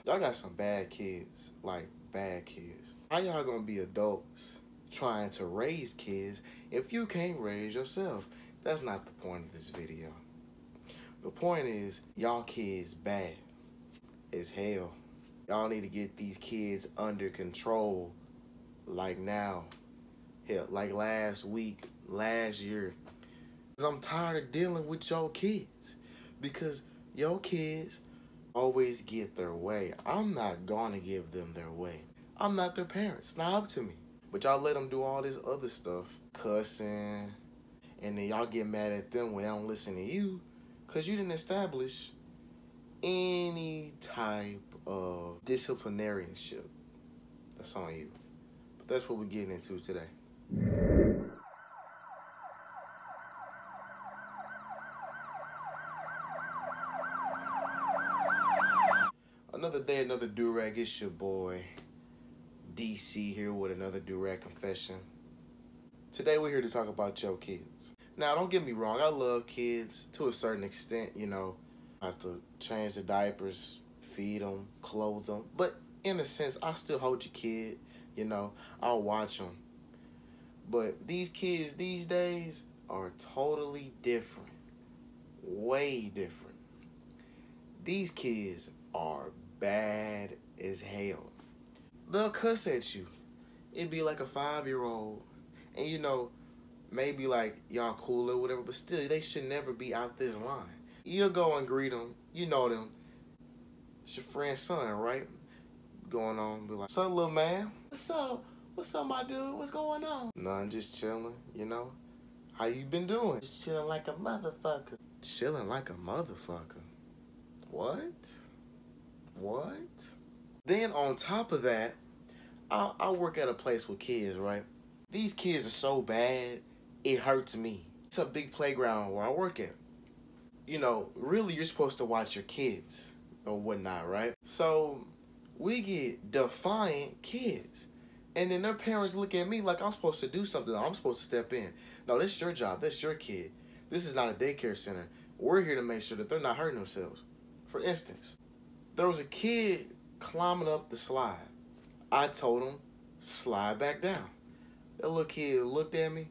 Y'all got some bad kids, like bad kids. How y'all gonna be adults trying to raise kids if you can't raise yourself? That's not the point of this video. The point is, y'all kids bad as hell. Y'all need to get these kids under control, like now. Hell, like last week, last year. Cause I'm tired of dealing with your kids. Because your kids always get their way. I'm not gonna give them their way. I'm not their parents. It's not up to me. But y'all let them do all this other stuff. Cussing. And then y'all get mad at them when they don't listen to you. Because you didn't establish any type of disciplinarianship. That's on you. But that's what we're getting into today. Another day, another do-rag. It's your boy, DC, here with another do-rag confession. Today we're here to talk about your kids. Now, don't get me wrong. I love kids to a certain extent, you know. I have to change the diapers, feed them, clothe them. But in a sense, I still hold your kid, you know. I'll watch them. But these kids these days are totally different. Way different. These kids are bad as hell. They'll cuss at you. It'd be like a 5-year-old. And you know, maybe like y'all cool or whatever, but still, they should never be out this line. You'll go and greet them. You know them. It's your friend's son, right? Going on, be like, what's up, little man? What's up? What's up, my dude? What's going on? None, just chilling, you know? How you been doing? Just chilling like a motherfucker. Chilling like a motherfucker. What? What? Then on top of that, I work at a place with kids, right? These kids are so bad, it hurts me. It's a big playground where I work at. You know, really, you're supposed to watch your kids or whatnot, right? So we get defiant kids. And then their parents look at me like I'm supposed to do something. I'm supposed to step in. No, this is your job. That's your kid. This is not a daycare center. We're here to make sure that they're not hurting themselves. For instance, there was a kid climbing up the slide. I told him, slide back down. That little kid looked at me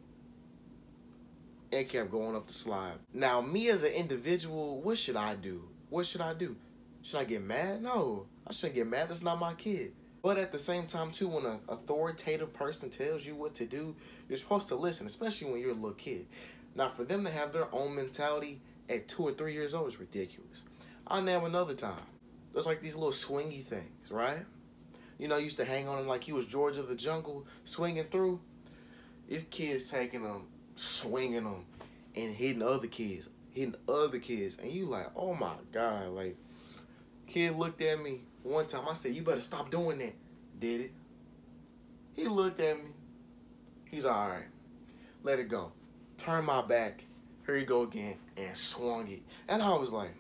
and kept going up the slide. Now, me as an individual, what should I do? What should I do? Should I get mad? No, I shouldn't get mad. That's not my kid. But at the same time, too, when an authoritative person tells you what to do, you're supposed to listen, especially when you're a little kid. Now, for them to have their own mentality at 2 or 3 years old is ridiculous. I'll name another time. There's like these little swingy things, right? You know, I used to hang on them like he was George of the Jungle, swinging through. These kids taking them, swinging them, and hitting other kids. And you like, oh my God. Like, kid looked at me one time. I said, you better stop doing that. Did it. He looked at me. He's all right. Let it go. Turn my back. Here you go again. And swung it. And I was like,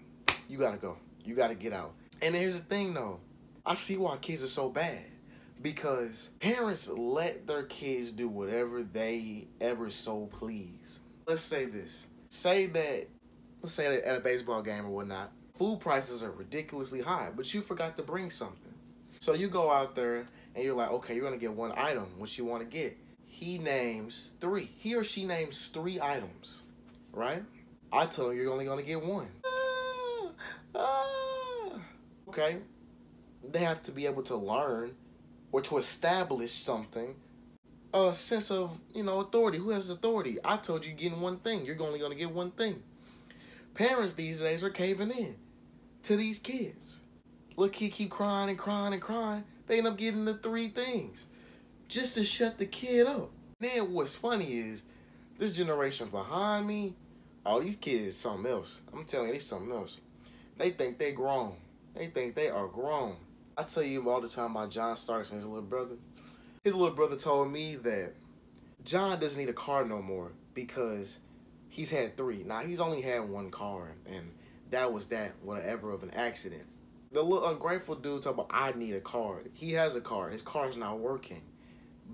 you gotta go. You gotta get out. And here's the thing though. I see why kids are so bad. Because parents let their kids do whatever they ever so please. Let's say this. Let's say at a baseball game or whatnot, food prices are ridiculously high, but you forgot to bring something. So you go out there and you're like, okay, you're gonna get one item, what you wanna get. He or she names 3 items, right? I told him you're only gonna get one. Okay, they have to be able to learn or to establish something, a sense of, you know, authority. Who has authority? I told you getting one thing. You're only going to get one thing. Parents these days are caving in to these kids. Look, kid keep crying and crying and crying. They end up getting the 3 things just to shut the kid up. Then what's funny is this generation behind me, oh, these kids something else. I'm telling you, they something else. They think they grown. They think they are grown. I tell you all the time about John Starks and his little brother. His little brother told me that John doesn't need a car no more because he's had 3. Now, he's only had 1 car, and that was that, whatever, of an accident. The little ungrateful dude talk about, I need a car. He has a car. His car's not working.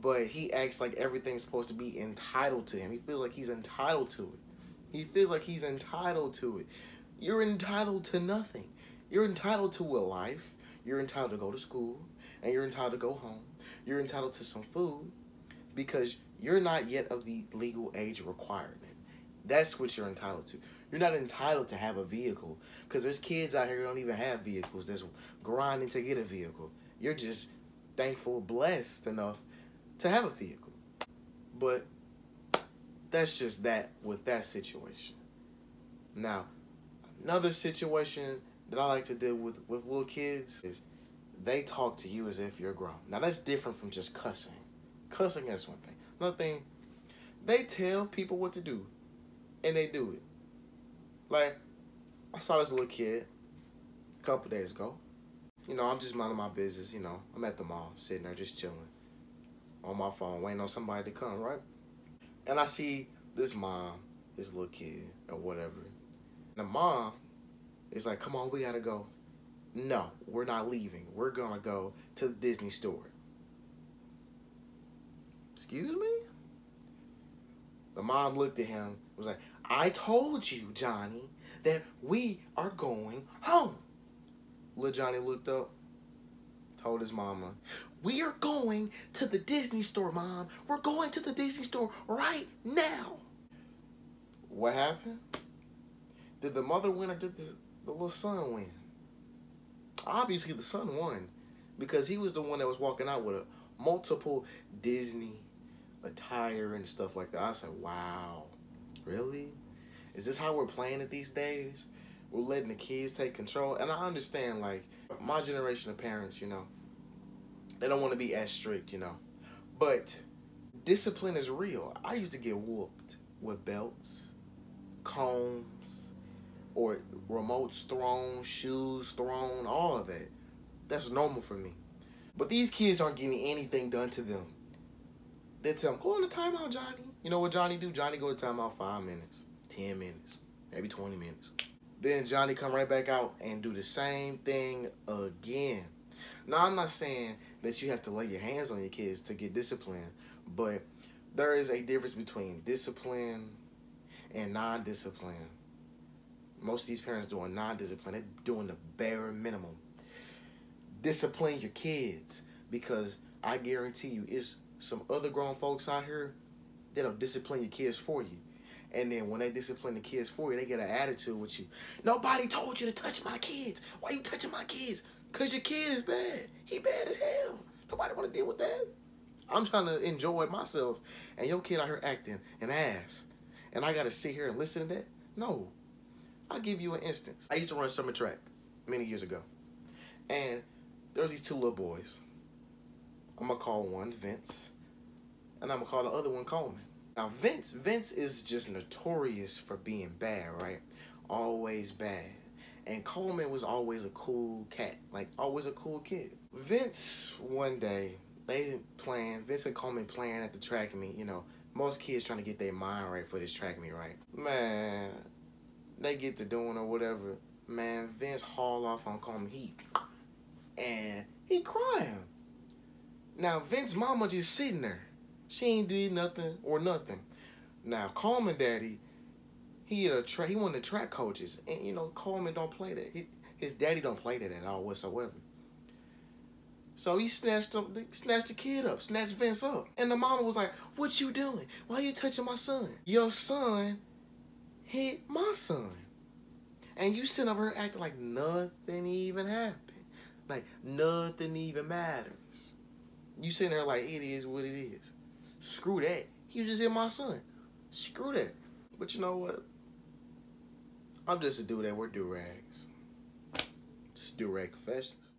But he acts like everything's supposed to be entitled to him. He feels like he's entitled to it. He feels like he's entitled to it. You're entitled to nothing. You're entitled to a life. You're entitled to go to school, and you're entitled to go home. You're entitled to some food because you're not yet of the legal age requirement. That's what you're entitled to. You're not entitled to have a vehicle because there's kids out here who don't even have vehicles that's grinding to get a vehicle. You're just thankful, blessed enough to have a vehicle. But that's just that with that situation. Now, another situation that I like to deal with little kids is they talk to you as if you're grown. Now, that's different from just cussing. Cussing, that's one thing. Another thing, they tell people what to do, and they do it. Like, I saw this little kid a couple days ago. You know, I'm just minding my business, you know. I'm at the mall, sitting there just chilling on my phone, waiting on somebody to come, right? And I see this mom, this little kid, or whatever. And the mom is like, come on, we gotta go. No, we're not leaving. We're gonna go to the Disney store. Excuse me? The mom looked at him and was like, I told you, Johnny, that we are going home. Little Johnny looked up, told his mama, we are going to the Disney store, Mom. We're going to the Disney store right now. What happened? Did the mother win or did the little son win? Obviously, the son won because he was the one that was walking out with a multiple Disney attire and stuff like that. I said, wow, really? Is this how we're playing it these days? We're letting the kids take control? And I understand, like, my generation of parents, you know, they don't want to be as strict, you know. But discipline is real. I used to get whooped with belts, combs, or remotes thrown, shoes thrown, all of that. That's normal for me. But these kids aren't getting anything done to them. They tell them, go on the timeout, Johnny. You know what Johnny do? Johnny go to timeout 5 minutes, 10 minutes, maybe 20 minutes. Then Johnny come right back out and do the same thing again. Now, I'm not saying that you have to lay your hands on your kids to get discipline, but there is a difference between discipline and non-discipline. Most of these parents doing non-discipline, they're doing the bare minimum. Discipline your kids, because I guarantee you, it's some other grown folks out here that'll discipline your kids for you. And then when they discipline the kids for you, they get an attitude with you. Nobody told you to touch my kids. Why you touching my kids? Because your kid is bad. He bad as hell. Nobody want to deal with that. I'm trying to enjoy myself, and your kid out here acting an ass. And I got to sit here and listen to that? No. I'll give you an instance. I used to run summer track many years ago. And there was these two little boys. I'm going to call one Vince, and I'm going to call the other one Coleman. Now, Vince is just notorious for being bad, right? Always bad. And Coleman was always a cool cat, like always a cool kid. Vince, one day, Vince and Coleman playing at the track meet, you know, most kids trying to get their mind right for this track meet, right? Man, they get to doing or whatever. Man, Vince haul off on Coleman and he crying. Now, Vince's mama just sitting there. She ain't did nothing or nothing. Now, Coleman daddy, he one of the track coaches. And, you know, Coleman don't play that. His daddy don't play that at all whatsoever. So he snatched the kid up, snatched Vince up. And the mama was like, what you doing? Why you touching my son? Your son hit my son. And you sitting over here acting like nothing even happened. Like nothing even matters. You sitting there like it is what it is. Screw that. He just hit my son. Screw that. But you know what? I'm just a dude that wear do-rags. It's do-rag confessions.